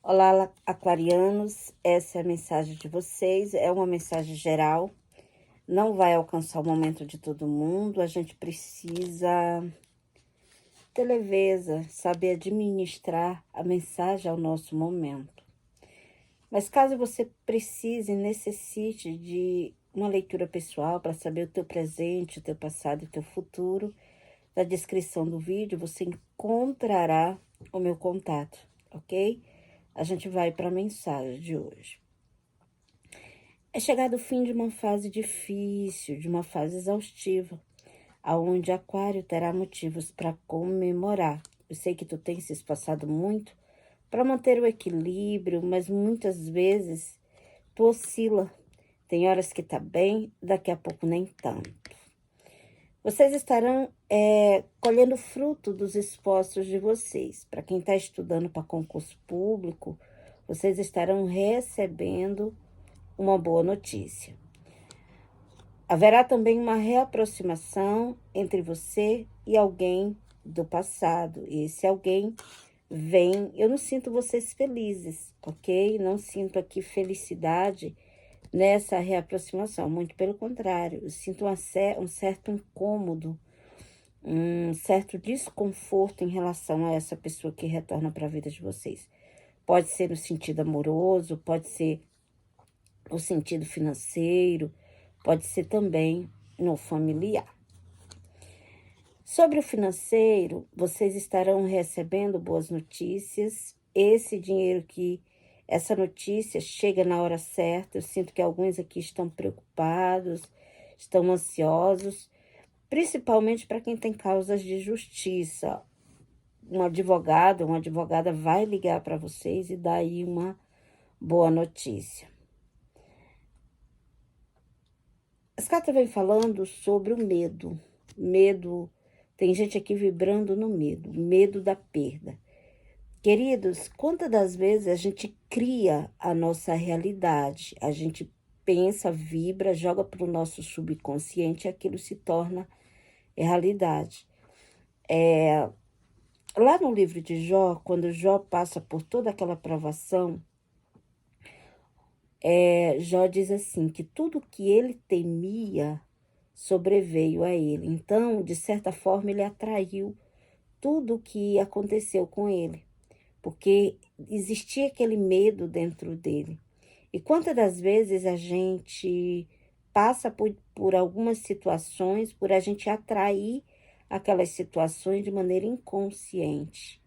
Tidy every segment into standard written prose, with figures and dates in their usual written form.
Olá, aquarianos, essa é a mensagem de vocês, é uma mensagem geral, não vai alcançar o momento de todo mundo, a gente precisa ter leveza, saber administrar a mensagem ao nosso momento. Mas caso você precise, necessite de uma leitura pessoal para saber o teu presente, o teu passado e o teu futuro, na descrição do vídeo você encontrará o meu contato, ok? A gente vai para a mensagem de hoje. É chegado o fim de uma fase difícil, de uma fase exaustiva, aonde Aquário terá motivos para comemorar. Eu sei que tu tem se esforçado muito para manter o equilíbrio, mas muitas vezes tu oscila. Tem horas que tá bem, daqui a pouco nem tanto. Vocês estarão colhendo fruto dos esforços de vocês. Para quem está estudando para concurso público, vocês estarão recebendo uma boa notícia. Haverá também uma reaproximação entre você e alguém do passado. Esse alguém vem... Eu não sinto vocês felizes, ok? Não sinto aqui felicidade nessa reaproximação, muito pelo contrário. Eu sinto um certo incômodo, um certo desconforto em relação a essa pessoa que retorna para a vida de vocês. Pode ser no sentido amoroso, pode ser no sentido financeiro, pode ser também no familiar. Sobre o financeiro, vocês estarão recebendo boas notícias. Esse dinheiro essa notícia chega na hora certa. Eu sinto que alguns aqui estão preocupados, estão ansiosos, principalmente para quem tem causas de justiça. Um advogado, uma advogada vai ligar para vocês e dar aí uma boa notícia. As cartas vêm falando sobre o medo. Medo, tem gente aqui vibrando no medo, medo da perda. Queridos, quantas das vezes a gente cria a nossa realidade, a gente pensa, vibra, joga para o nosso subconsciente e aquilo se torna realidade. Lá no livro de Jó, quando Jó passa por toda aquela provação, Jó diz assim, que tudo que ele temia sobreveio a ele. Então, de certa forma, ele atraiu tudo o que aconteceu com ele, porque existia aquele medo dentro dele. E quantas das vezes a gente passa por algumas situações, por a gente atrair aquelas situações de maneira inconsciente.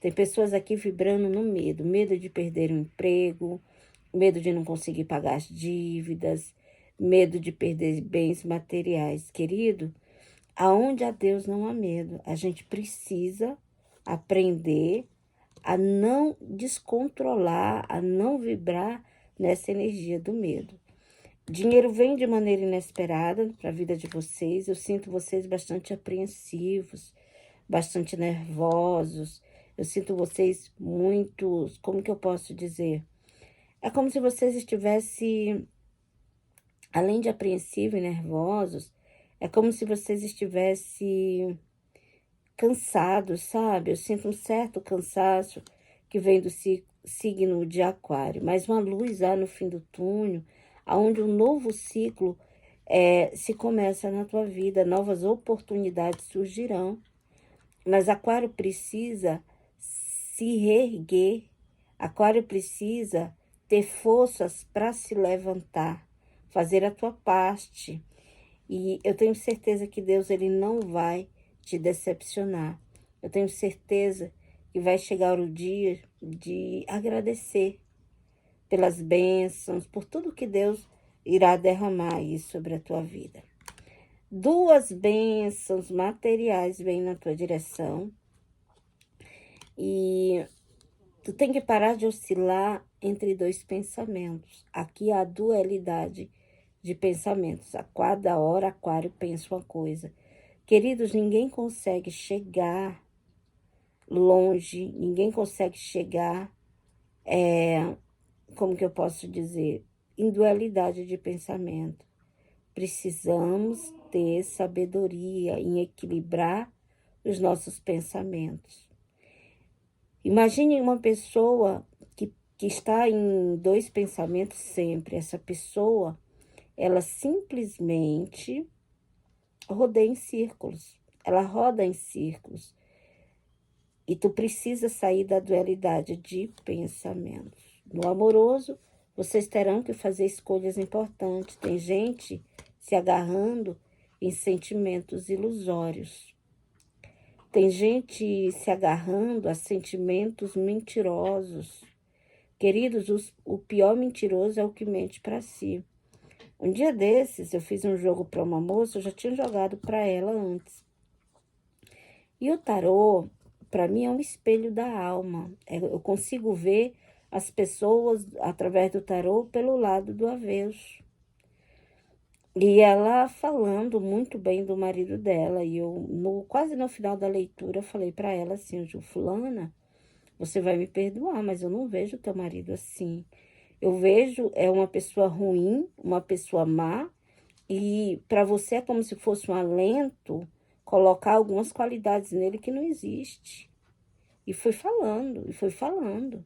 Tem pessoas aqui vibrando no medo, medo de perder o emprego, medo de não conseguir pagar as dívidas, medo de perder bens materiais. Querido, aonde há Deus não há medo. A gente precisa aprender a não descontrolar, a não vibrar nessa energia do medo. Dinheiro vem de maneira inesperada para a vida de vocês. Eu sinto vocês bastante apreensivos, bastante nervosos. Eu sinto vocês muito, como que eu posso dizer? É como se vocês estivessem, além de apreensivos e nervosos, é como se vocês estivessem cansados, sabe? Eu sinto um certo cansaço que vem do signo de Aquário, mas uma luz lá no fim do túnel, onde um novo ciclo se começa na tua vida, novas oportunidades surgirão, mas Aquário precisa se reerguer, Aquário precisa ter forças para se levantar, fazer a tua parte, e eu tenho certeza que Deus ele não vai te decepcionar. Eu tenho certeza que vai chegar o dia de agradecer pelas bênçãos, por tudo que Deus irá derramar aí sobre a tua vida. Duas bênçãos materiais vêm na tua direção e tu tem que parar de oscilar entre dois pensamentos. Aqui há a dualidade de pensamentos. A cada hora, Aquário pensa uma coisa. Queridos, ninguém consegue chegar longe, ninguém consegue chegar, como que eu posso dizer, em dualidade de pensamento. Precisamos ter sabedoria em equilibrar os nossos pensamentos. Imagine uma pessoa que que está em dois pensamentos sempre. Essa pessoa, ela simplesmente rodeia em círculos. Ela roda em círculos. E tu precisa sair da dualidade de pensamentos. No amoroso, vocês terão que fazer escolhas importantes. Tem gente se agarrando em sentimentos ilusórios. Tem gente se agarrando a sentimentos mentirosos. Queridos, o pior mentiroso é o que mente para si. Um dia desses, eu fiz um jogo para uma moça, eu já tinha jogado para ela antes. E o tarô, para mim, é um espelho da alma. Eu consigo ver as pessoas, através do tarô, pelo lado do avesso. E ela falando muito bem do marido dela. E eu, quase no final da leitura, eu falei para ela assim, fulana, você vai me perdoar, mas eu não vejo teu marido assim. Eu vejo uma pessoa ruim, uma pessoa má, e para você é como se fosse um alento colocar algumas qualidades nele que não existe. E foi falando, e foi falando.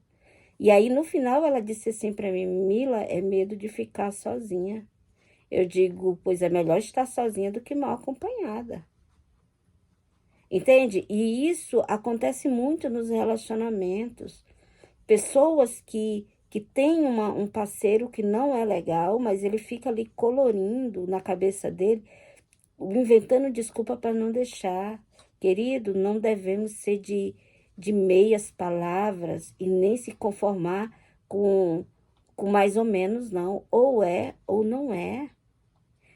E aí, no final, ela disse assim para mim, Mila, é medo de ficar sozinha. Eu digo, pois é melhor estar sozinha do que mal acompanhada. Entende? E isso acontece muito nos relacionamentos. Pessoas que têm um parceiro que não é legal, mas ele fica ali colorindo na cabeça dele, inventando desculpa para não deixar. Querido, não devemos ser de meias palavras e nem se conformar com mais ou menos, não. Ou é ou não é.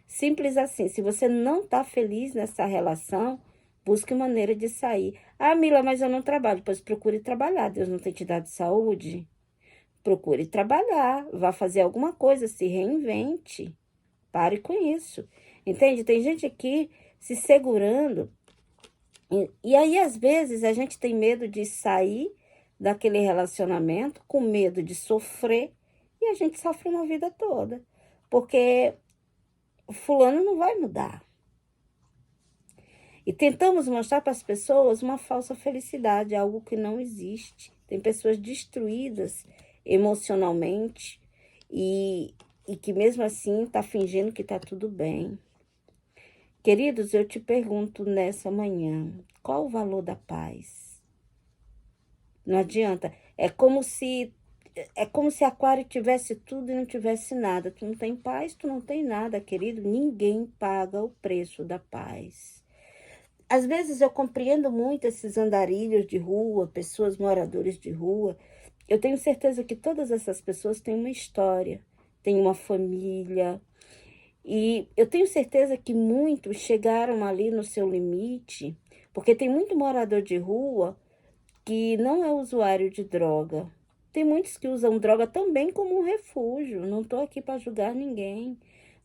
Simples assim. Se você não está feliz nessa relação, busque maneira de sair. Ah, Mila, mas eu não trabalho. Pois procure trabalhar. Deus não tem te dado saúde? Procure trabalhar. Vá fazer alguma coisa. Se reinvente. Pare com isso. Entende? Tem gente aqui se segurando. E aí, às vezes, a gente tem medo de sair daquele relacionamento, com medo de sofrer, e a gente sofre uma vida toda. Porque fulano não vai mudar. E tentamos mostrar para as pessoas uma falsa felicidade, algo que não existe. Tem pessoas destruídas emocionalmente e que mesmo assim está fingindo que está tudo bem. Queridos, eu te pergunto nessa manhã, qual o valor da paz? Não adianta. É como se Aquário tivesse tudo e não tivesse nada. Tu não tem paz, tu não tem nada, querido. Ninguém paga o preço da paz. Às vezes eu compreendo muito esses andarilhos de rua, pessoas moradores de rua. Eu tenho certeza que todas essas pessoas têm uma história, têm uma família. E eu tenho certeza que muitos chegaram ali no seu limite, porque tem muito morador de rua que não é usuário de droga. Tem muitos que usam droga também como um refúgio. Não estou aqui para julgar ninguém,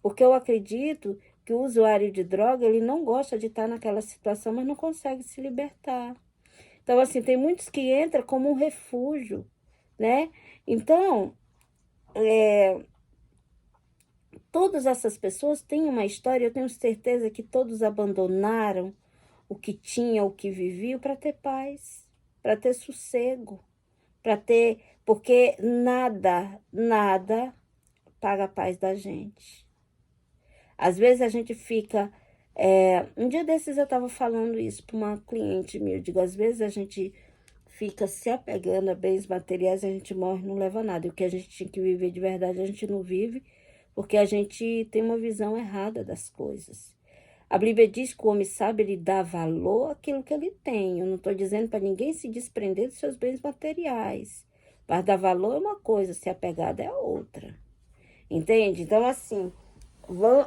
porque eu acredito que o usuário de droga, ele não gosta de estar naquela situação, mas não consegue se libertar. Então, assim, tem muitos que entram como um refúgio, né? Então, todas essas pessoas têm uma história, eu tenho certeza que todos abandonaram o que tinham, o que viviam, para ter paz, para ter sossego, para ter... Porque nada paga a paz da gente. Às vezes a gente fica... um dia desses eu estava falando isso para uma cliente minha. Eu digo, às vezes a gente fica se apegando a bens materiais, a gente morre, não leva nada. E o que a gente tinha que viver de verdade, a gente não vive, porque a gente tem uma visão errada das coisas. A Bíblia diz que o homem sabe, ele dá valor àquilo que ele tem. Eu não estou dizendo para ninguém se desprender dos seus bens materiais. Mas dar valor é uma coisa, se apegar é outra. Entende? Então, assim,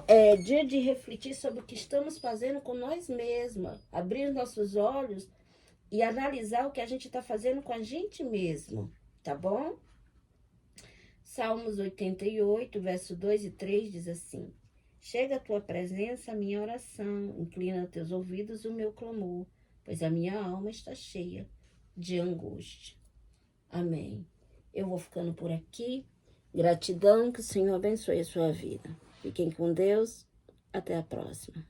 é dia de refletir sobre o que estamos fazendo com nós mesmas. Abrir nossos olhos e analisar o que a gente está fazendo com a gente mesmo. Tá bom? Salmos 88, verso 2 e 3 diz assim: chega a tua presença, a minha oração, inclina teus ouvidos o meu clamor, pois a minha alma está cheia de angústia. Amém. Eu vou ficando por aqui. Gratidão, que o Senhor abençoe a sua vida. Fiquem com Deus. Até a próxima.